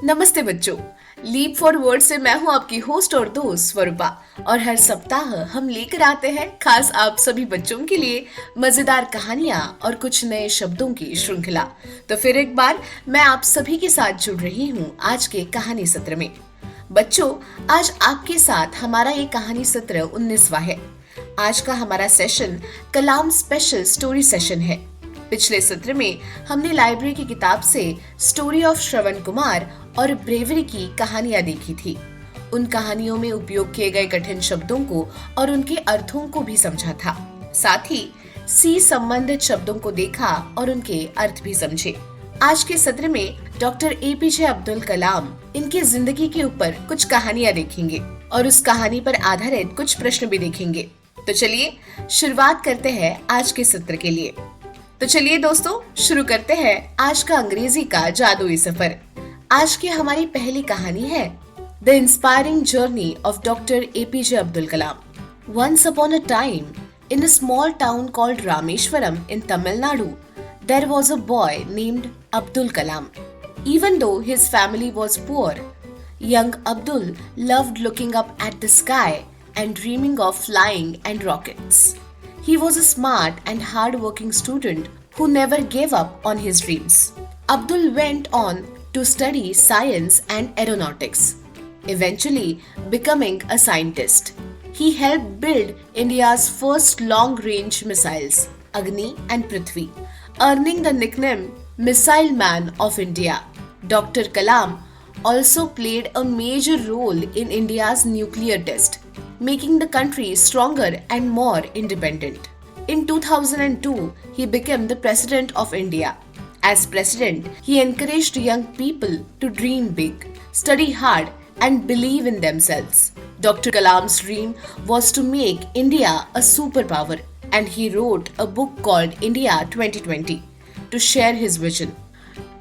नमस्ते बच्चों। Leap for word से मैं हूं आपकी होस्ट और दोस्त स्वरूपा। और हर सप्ताह हम लेकर आते हैं खास आप सभी बच्चों के लिए मजेदार कहानियां और कुछ नए शब्दों की श्रृंखला। तो फिर एक बार मैं आप सभी के साथ जुड़ रही हूं आज के कहानी सत्र में। बच्चों, आज आपके साथ हमारा ये कहानी सत्र 19वां है। आज का हमारा सेशन कलाम स्पेशल स्टोरी सेशन है। पिछले सत्र में हमने लाइब्रेरी की किताब से स्टोरी ऑफ श्रवण कुमार और ब्रेवरी की कहानियां देखी थी। उन कहानियों में उपयोग किए गए कठिन शब्दों को और उनके अर्थों को भी समझा था। साथ ही सी संबंधित शब्दों को देखा और उनके अर्थ भी समझे। आज के सत्र में डॉक्टर एपीजे अब्दुल कलाम इनकी जिंदगी के ऊपर कुछ कहानियां देखेंगे और उस कहानी पर आधारित कुछ प्रश्न भी देखेंगे। तो चलिए शुरुआत करते हैं आज के सत्र के लिए। तो चलिए दोस्तों, शुरू करते हैं आज का अंग्रेजी का जादुई सफर। आज की हमारी पहली कहानी है the inspiring journey of doctor APJ Abdul Kalam. Once upon a time in a small town called Rameswaram in Tamil Nadu there was a boy named Abdul Kalam. Even though his family was poor, young Abdul loved looking up at the sky and dreaming of flying and rockets. He was a smart and hard-working student who never gave up on his dreams. Abdul went on to study science and aeronautics, eventually becoming a scientist. He helped build India's first long-range missiles, Agni and Prithvi, earning the nickname Missile Man of India. Dr. Kalam also played a major role in India's nuclear test, making the country stronger and more independent. In 2002, he became the President of India. As President, he encouraged young people to dream big, study hard, and believe in themselves. Dr. Kalam's dream was to make India a superpower, and he wrote a book called India 2020 to share his vision.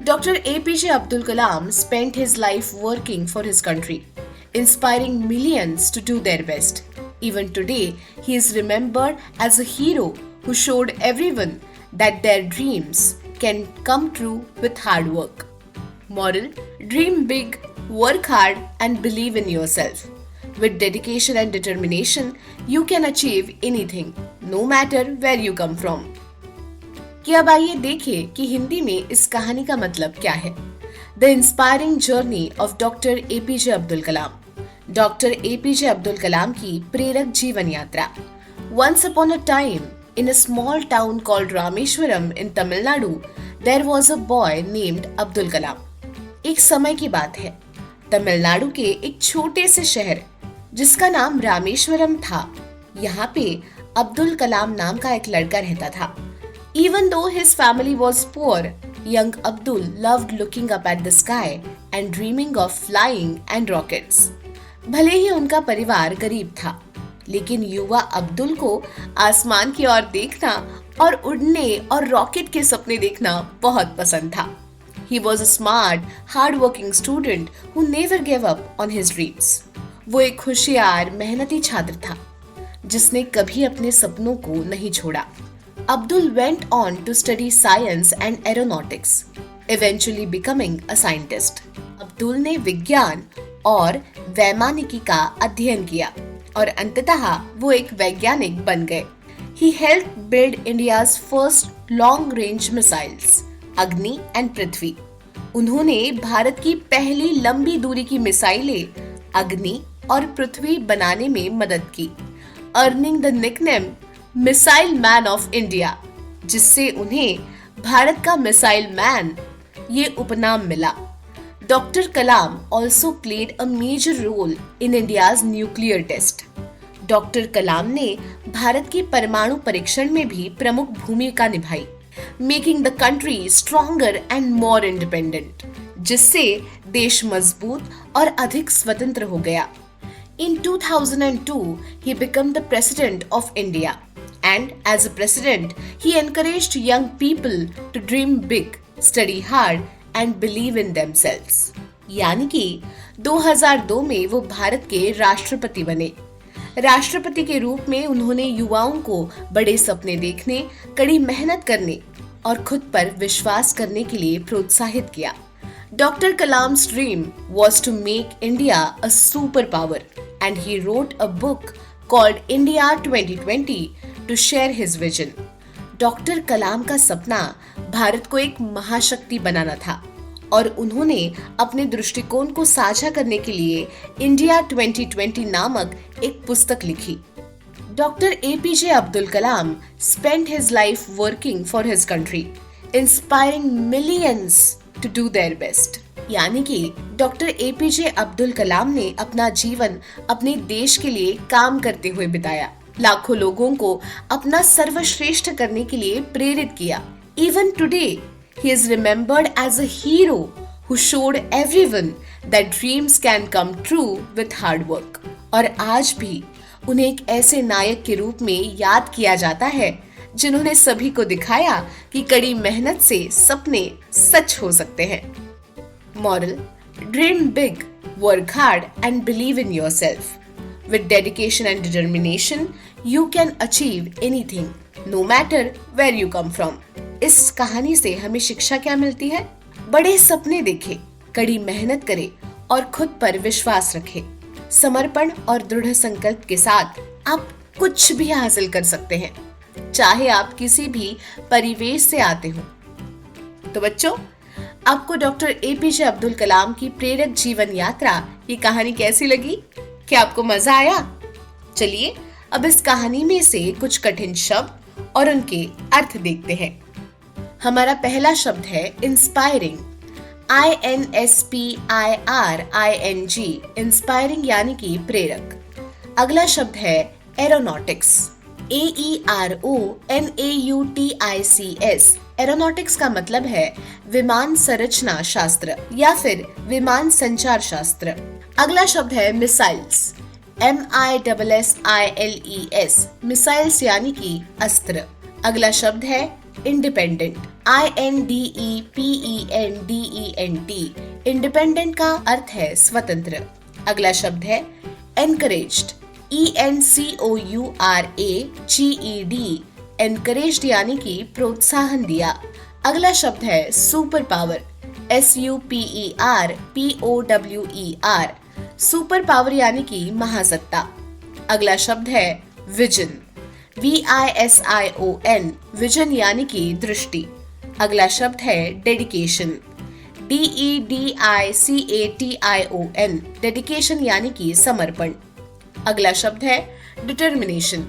Dr. APJ Abdul Kalam spent his life working for his country, inspiring millions to do their best. Even today, he is remembered as a hero who showed everyone that their dreams can come true with hard work. Moral: dream big, work hard, and believe in yourself. With dedication and determination, you can achieve anything, no matter where you come from. कि अब आइए देखें कि हिंदी में इस कहानी का मतलब क्या है। The inspiring journey of doctor APJ Abdul Kalam. Doctor APJ Abdul Kalam की प्रेरक जीवन यात्रा। Once upon a time in a small town called Rameswaram in Tamil Nadu there was a boy named Abdul Kalam. एक समय की बात है, तमिलनाडु के एक छोटे से शहर जिसका नाम रामेश्वरम था, यहाँ पे अब्दुल कलाम नाम का एक लड़का रहता था। Even though his family was poor, young Abdul loved looking up at the sky and dreaming of flying and rockets. भले ही उनका परिवार गरीब था, लेकिन युवा अब्दुल को आसमान की ओर देखना और उड़ने और रॉकेट के सपने देखना बहुत पसंद था। He was a smart, hard-working student who never gave up on his dreams. वो एक होशियार, मेहनती छात्र था जिसने कभी अपने सपनों को नहीं छोड़ा। Abdul went on to study science and aeronautics, eventually becoming a scientist. Abdul ने विज्ञान और वैमानिकी का अध्ययन किया और अंततः वो एक वैज्ञानिक बन गए। He helped build India's first long-range missiles, अग्नि and पृथ्वी। उन्होंने भारत की पहली लंबी दूरी की मिसाइलें अग्नि और पृथ्वी बनाने में मदद की, earning the nickname missile man of India, जिससे उन्हें भारत का मिसाइल मैन ये उपनाम मिला। Doctor Kalam also played a major role in India's nuclear test. Doctor Kalam ने भारत के परमाणु परीक्षण में भी प्रमुख भूमिका निभाई, making the country stronger and more independent, जिससे देश मजबूत और अधिक स्वतंत्र हो गया। In 2002, he became the President of India. And as a president, he encouraged young people to dream big, study hard and believe in themselves. यानी कि 2002 में वो भारत के राष्ट्रपति बने। राष्ट्रपति के रूप में उन्होंने युवाओं को बड़े सपने देखने, कड़ी मेहनत करने और खुद पर विश्वास करने के लिए प्रोत्साहित किया। Dr. Kalam's dream was to make India a superpower, and he wrote a book called India 2020 to share his vision. Doctor Kalam का सपना भारत को एक महाशक्ति बनाना था और उन्होंने अपने दृष्टिकोण को साझा करने के लिए इंडिया 2020 नामक एक पुस्तक लिखी। Doctor APJ Abdul Kalam spent his life working for his country, inspiring millions to do their best. यानी कि डॉक्टर एपीजे अब्दुल कलाम ने अपना जीवन अपने देश के लिए काम करते हुए बिताया, लाखों लोगों को अपना सर्वश्रेष्ठ करने के लिए प्रेरित किया। Even today, he is remembered as a hero who showed everyone that dreams can come true with hard work. और आज भी उन्हें एक ऐसे नायक के रूप में याद किया जाता है जिन्होंने सभी को दिखाया कि कड़ी मेहनत से सपने सच हो सकते हैं। Moral: Dream big, work hard and believe in yourself. With dedication and determination, you can achieve anything, no matter where you come from. इस कहानी से हमें शिक्षा क्या मिलती है? बड़े सपने देखें, कड़ी मेहनत करें और खुद पर विश्वास रखें। समर्पण और दृढ़ संकल्प के साथ आप कुछ भी हासिल कर सकते हैं, चाहे आप किसी भी परिवेश से आते हो। तो बच्चों, आपको डॉक्टर एपीजे अब्दुल कलाम की प्रेरक जीवन यात्रा ये कहानी कैसी लगी? क्या आपको मजा आया? चलिए अब इस कहानी में से कुछ कठिन शब्द और उनके अर्थ देखते हैं। हमारा पहला शब्द है इंस्पायरिंग। INSPIRING, इंस्पायरिंग यानी कि प्रेरक। अगला शब्द है एरोनॉटिक्स। AERONAUTICS, एरोनॉटिक्स का मतलब है विमान संरचना शास्त्र या फिर विमान संचार शास्त्र। अगला शब्द है मिसाइल्स। MISSILES, मिसाइल्स यानी कि अस्त्र। अगला शब्द है इंडिपेंडेंट। INDEPENDENT, इंडिपेंडेंट का अर्थ है स्वतंत्र। अगला शब्द है एनकरेज्ड। ENCOURAGED, एनकरेज्ड यानी कि प्रोत्साहन दिया। अगला शब्द है super power. SUPERPOWER, super power यानी कि महासत्ता। अगला शब्द है विजन। VISION, विजन यानी कि दृष्टि। अगला शब्द है डेडिकेशन। DEDICATION, डेडिकेशन यानी कि समर्पण। अगला शब्द है डिटर्मिनेशन।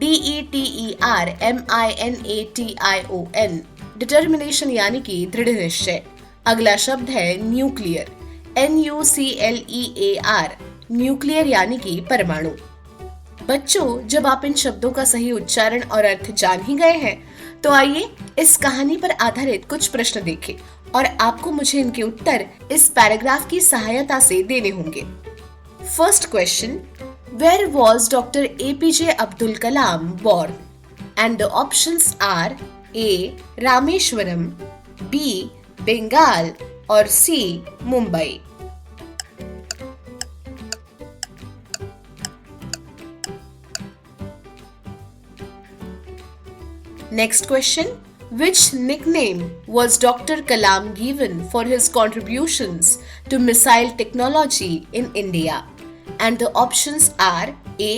DETERMINATION, डिटर्मिनेशन यानी कि दृढ़ निश्चय। अगला शब्द है न्यूक्लियर। NUCLEAR, न्यूक्लियर यानी कि परमाणु। बच्चों, जब आप इन शब्दों का सही उच्चारण और अर्थ जान ही गए हैं, तो आइए इस कहानी पर आधारित कुछ प्रश्न देखें और आपको मुझे इनके उत्तर इस पैराग्राफ की सहायता से देने होंगे। First question, where was doctor APJ Abdul Kalam born? And the options are A Rameswaram, B Bengal और C Mumbai. Next question, which nickname was Dr. Kalam given for his contributions to missile technology in India? And the options are A,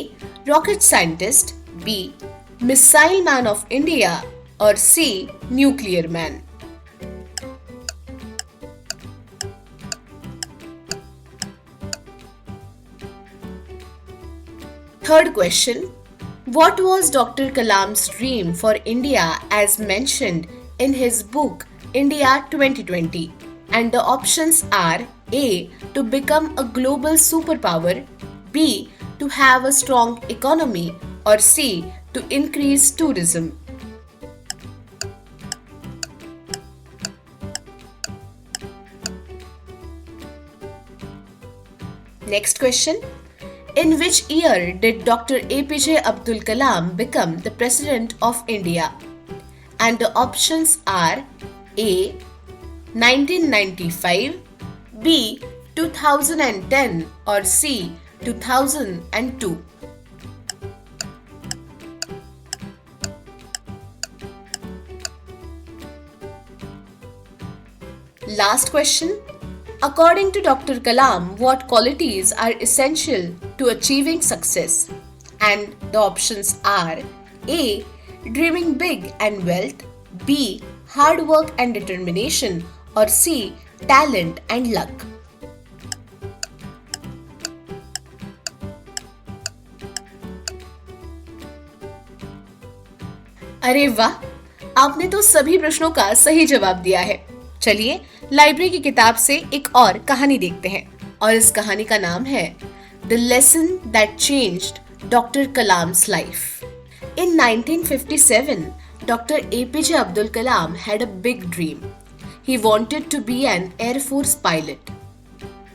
rocket scientist, B, missile man of India, or C, nuclear man. Third question, what was Dr. Kalam's dream for India as mentioned in his book India 2020? And the options are A, to become a global superpower, B, to have a strong economy, or C, to increase tourism. Next question, in which year did Dr. APJ Abdul Kalam become the President of India? And the options are A, 1995, B, 2010, or C, 2002. Last question, According to Dr. Kalam, what qualities are essential to achieving success? And the options are A. Dreaming big and wealth, B. Hard work and determination, or C. Talent and luck. अरे वाह, आपने तो सभी प्रश्नों का सही जवाब दिया है। चलिए लाइब्रेरी की किताब से एक और कहानी देखते हैं और इस कहानी का नाम है the lesson that changed doctor Kalam's life. In 1957, Dr. APJ Abdul Kalam had a big dream. He wanted to be an Air Force pilot.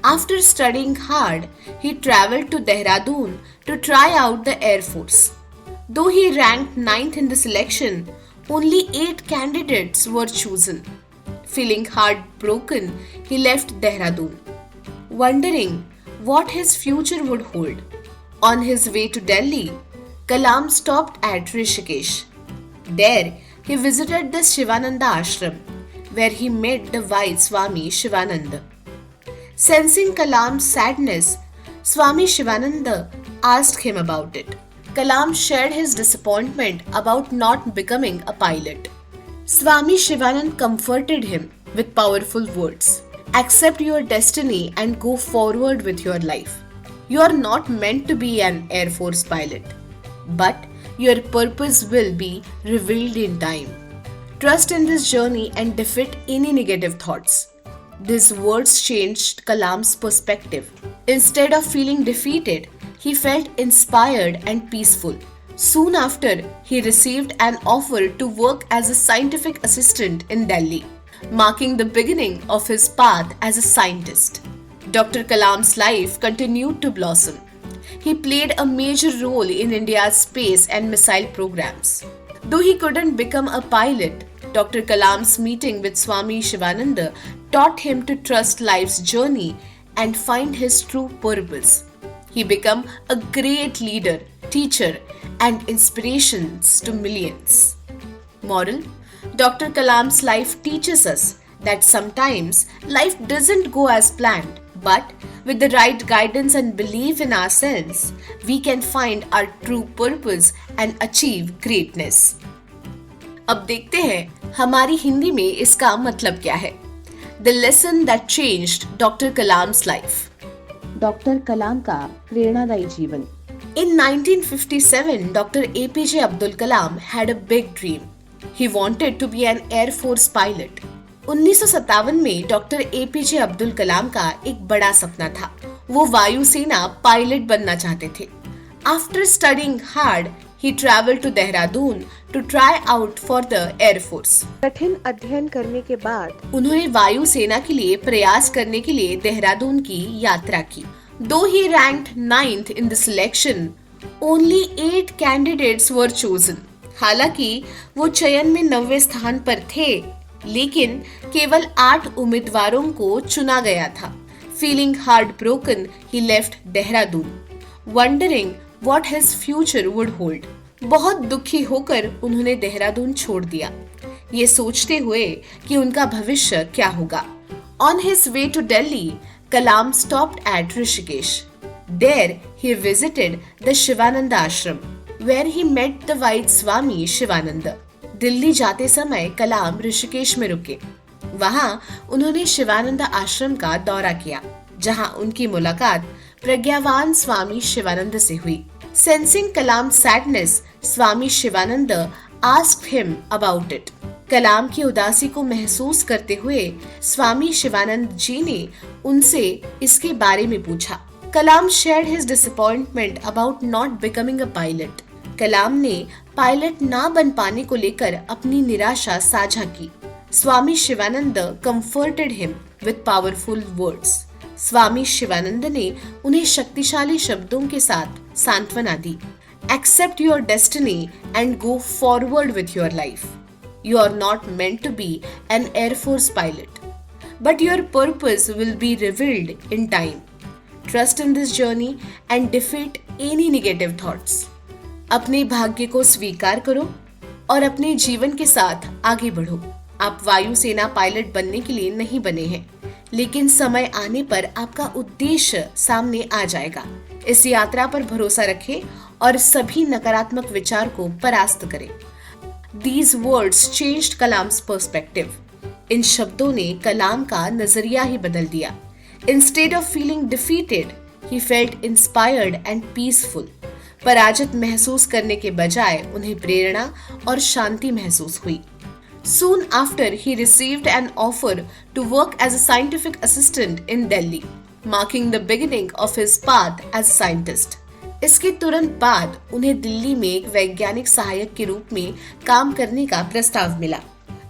After studying hard, he traveled to Dehradun to try out the Air Force. Though he ranked 9th in the selection, only 8 candidates were chosen. Feeling heartbroken, he left Dehradun, wondering what his future would hold. On his way to Delhi, Kalam stopped at Rishikesh. There, he visited the Shivananda ashram, where he met the wise Swami Shivananda. Sensing Kalam's sadness, Swami Shivananda asked him about it. Kalam shared his disappointment about not becoming a pilot. Swami Shivanand comforted him with powerful words. Accept your destiny and go forward with your life. You are not meant to be an Air Force pilot, but your purpose will be revealed in time. Trust in this journey and defeat any negative thoughts. These words changed Kalam's perspective. Instead of feeling defeated, he felt inspired and peaceful. Soon after, he received an offer to work as a scientific assistant in Delhi, marking the beginning of his path as a scientist. Dr. Kalam's life continued to blossom. He played a major role in India's space and missile programs. Though he couldn't become a pilot, Dr. Kalam's meeting with Swami Shivananda taught him to trust life's journey and find his true purpose. He became a great leader, teacher, and inspirations to millions. Moral: Dr. Kalam's life teaches us that sometimes life doesn't go as planned, but with the right guidance and belief in ourselves, we can find our true purpose and achieve greatness. अब देखते हैं हमारी हिंदी में इसका मतलब क्या है। The lesson that changed Dr. Kalam's life. Doctor Kalam का प्रेरणादायी जीवन। In 1957, Dr. APJ Abdul Kalam had a big dream. He wanted to be an Air Force pilot. 1957 में डॉक्टर APJ अब्दुल कलाम का एक बड़ा सपना था। वो वायुसेना पायलट बनना चाहते थे। After studying hard, he traveled to Dehradun to try out for the Air Force. कठिन अध्ययन करने के बाद उन्होंने वायुसेना के लिए प्रयास करने के लिए देहरादून की यात्रा की। Though he ranked 9th in the selection, only 8 candidates were chosen. हालांकि वो चयन में 90वें स्थान पर थे, लेकिन केवल 8 उम्मीदवारों को चुना गया था। Feeling heartbroken, he left Dehradun, wondering what his future would hold. बहुत दुखी होकर उन्होंने देहरादून छोड़ दिया, ये सोचते हुए कि उनका भविष्य क्या होगा। On his way to Delhi, Kalam stopped at Rishikesh. There, he visited the Shivananda ashram, where he met the wise Swami Shivananda. Delhi जाते समय कलाम ऋषिकेश में रुके। वहां उन्होंने शिवानंद आश्रम का दौरा किया, जहां उनकी मुलाकात प्रज्ञावान स्वामी शिवानंद से हुई। Sensing Kalam's sadness, Swami Shivananda asked him about it. कलाम की उदासी को महसूस करते हुए स्वामी शिवानंद जी ने उनसे इसके बारे में पूछा। कलाम shared his disappointment about not becoming a pilot. कलाम ने पायलट ना बन पाने को लेकर अपनी निराशा साझा की। स्वामी Shivanand comforted him with powerful words. स्वामी शिवानंद ने उन्हें शक्तिशाली शब्दों के साथ सांत्वना दी। Accept your destiny and go forward with your life. You are not meant to be an Air Force pilot, but your purpose will be revealed in time. Trust in this journey and defeat any negative thoughts. अपने भाग्य को स्वीकार करो और अपने जीवन के साथ आगे बढ़ो। आप वायुसेना पायलट बनने के लिए नहीं बने हैं, लेकिन समय आने पर आपका उद्देश्य सामने आ जाएगा। इस यात्रा पर भरोसा रखें और सभी नकारात्मक विचार को परास्त करें। These words changed Kalam's perspective. इन शब्दों ने कलाम का नजरिया ही बदल दिया। Instead of feeling defeated, he felt inspired and peaceful. पराजित महसूस करने के बजाय उन्हें प्रेरणा और शांति महसूस हुई। Soon after, he received an offer to work as a scientific assistant in Delhi, marking the beginning of his path as a scientist. इसके तुरंत बाद उन्हें दिल्ली में एक वैज्ञानिक सहायक के रूप में काम करने का प्रस्ताव मिला,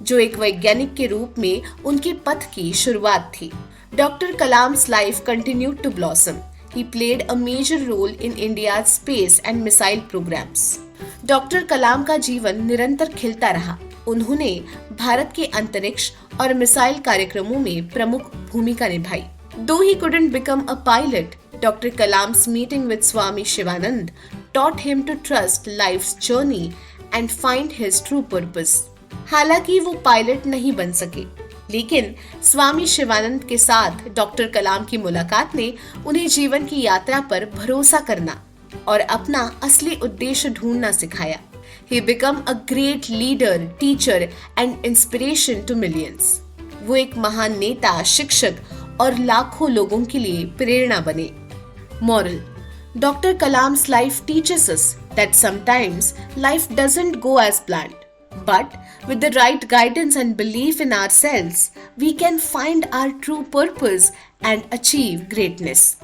जो एक वैज्ञानिक के रूप में उनके पथ की शुरुआत थी। Doctor Kalam's life continued to blossom. He played a major role in India's space and missile programs. Doctor Kalam का जीवन निरंतर खिलता रहा। उन्होंने भारत के अंतरिक्ष और मिसाइल कार्यक्रमों में प्रमुख भूमिका निभाई। Though he couldn't become a pilot, Dr. Kalam's meeting with Swami Shivanand taught him to trust life's journey and find his true purpose. हालांकि वो पायलट नहीं बन सके, लेकिन स्वामी शिवानंद के साथ डॉक्टर कलाम की मुलाकात ने उन्हें जीवन की यात्रा पर भरोसा करना और अपना असली उद्देश्य ढूंढना सिखाया। He became a great leader, teacher and inspiration to millions. वो एक महान नेता, शिक्षक और लाखों लोगों के लिए प्रेरणा बने। Moral: Dr. Kalam's life teaches us that sometimes life doesn't go as planned. But with the right guidance and belief in ourselves, we can find our true purpose and achieve greatness.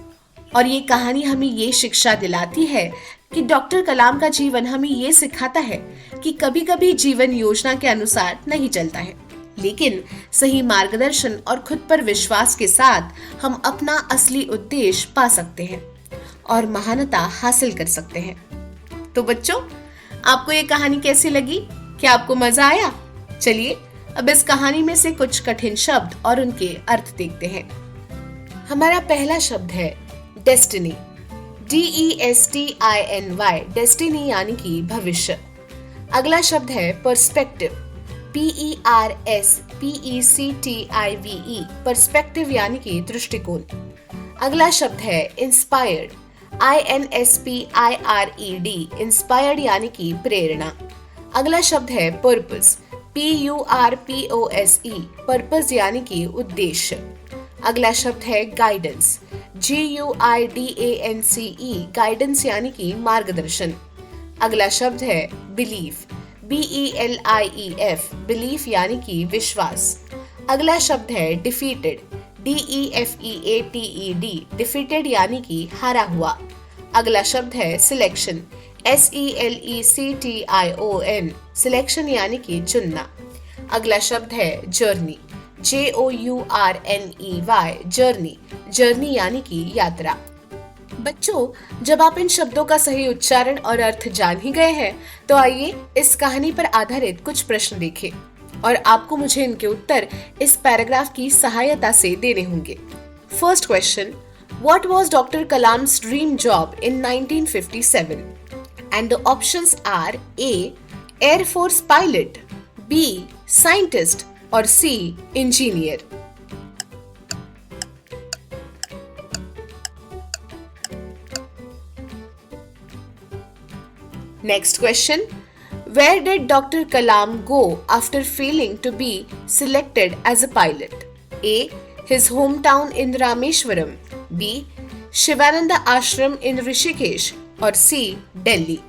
और ये कहानी हमें ये शिक्षा दिलाती है कि doctor Kalam का जीवन हमें ये सिखाता है कि कभी-कभी जीवन योजना के अनुसार नहीं चलता है, लेकिन सही मार्गदर्शन और खुद पर विश्वास के साथ हम अपना असली उद्देश्य पा सकते हैं और महानता हासिल कर सकते हैं। तो बच्चों, आपको ये कहानी कैसी लगी? क्या आपको मजा आया? चलिए अब इस कहानी में से कुछ कठिन शब्द और उनके अर्थ देखते हैं। हमारा पहला शब्द है डेस्टिनी। DESTINY, डेस्टिनी यानी कि भविष्य। अगला शब्द है पर्सपेक्टिव। PERSPECTIVE, पर्सपेक्टिव यानी कि दृष्टिकोण। अगला शब्द है इंस्पायर्ड। INSPIRED, इंस्पायर्ड यानी कि प्रेरणा। अगला शब्द है पर्पस। PURPOSE, पर्पस यानी कि उद्देश्य। अगला शब्द है गाइडेंस। GUIDANCE, गाइडेंस यानी कि मार्गदर्शन। अगला शब्द है बिलीफ। BELIEF, बिलीफ यानी कि विश्वास। अगला शब्द है डिफीटेड। DEFEATED, डिफीटेड यानी कि हारा हुआ। अगला शब्द है सिलेक्शन। SELECTION, सिलेक्शन यानी कि चुनना। अगला शब्द है जर्नी। JOURNEY, जर्नी, जर्नी यानी कि यात्रा। बच्चों, जब आप इन शब्दों का सही उच्चारण और अर्थ जान ही गए हैं, तो आइए इस कहानी पर आधारित कुछ प्रश्न देखें और आपको मुझे इनके उत्तर इस पैराग्राफ की सहायता से देने होंगे। First question, what was doctor Kalam's dream job in 1957? And the options are A air force pilot, B scientist और C engineer. Next question, where did Dr. Kalam go after failing to be selected as a pilot? A. His hometown in Rameshwaram. B. Shivananda Ashram in Rishikesh. Or C. Delhi.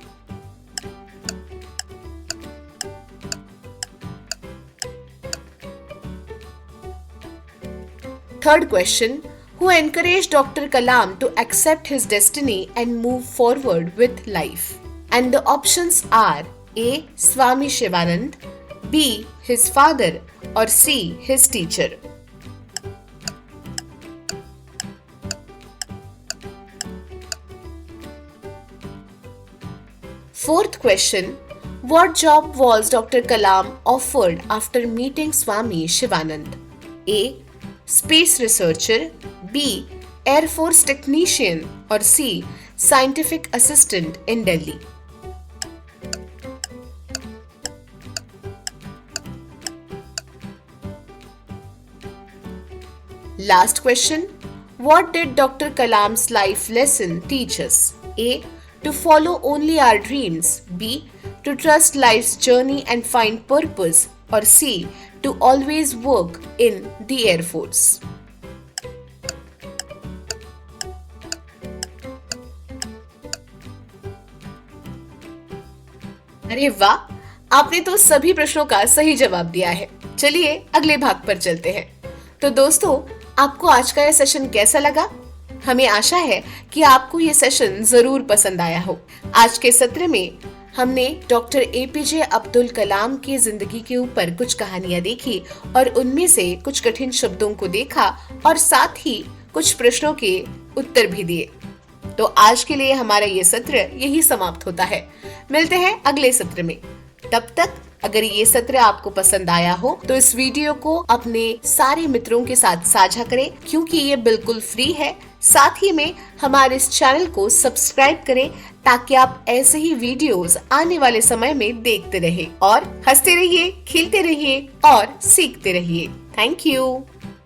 Third question, who encouraged Dr. Kalam to accept his destiny and move forward with life? And the options are A. Swami Shivanand, B. his father, or C. his teacher. Fourth question, what job was Dr. Kalam offered after meeting Swami Shivanand? A. Space researcher, B. Air Force technician, or C. Scientific assistant in Delhi. Last question. What did Dr. Kalam's life lesson teach us? A. To follow only our dreams. B. To trust life's journey and find purpose. Or C. To always work in the Air Force. अरे वाह, आपने तो सभी प्रश्नों का सही जवाब दिया है। चलिए अगले भाग पर चलते हैं। तो दोस्तों, आपको आज का यह सेशन कैसा लगा? हमें आशा है कि आपको ये सेशन जरूर पसंद आया हो। आज के सत्र में हमने डॉक्टर एपीजे अब्दुल कलाम की जिंदगी के ऊपर कुछ कहानियां देखी और उनमें से कुछ कठिन शब्दों को देखा और साथ ही कुछ प्रश्नों के उत्तर भी दिए। तो आज के लिए हमारा ये सत्र यही समाप्त होता है। मिलते हैं अगले सत्र में। तब तक अगर ये सत्र आपको पसंद आया हो तो इस वीडियो को अपने सारे मित्रों के साथ साझा करें, क्योंकि ये बिल्कुल फ्री है। साथ ही में हमारे इस चैनल को सब्सक्राइब करें ताकि आप ऐसे ही वीडियोस आने वाले समय में देखते रहिए और हंसते रहिए, खेलते रहिए और सीखते रहिए। Thank you.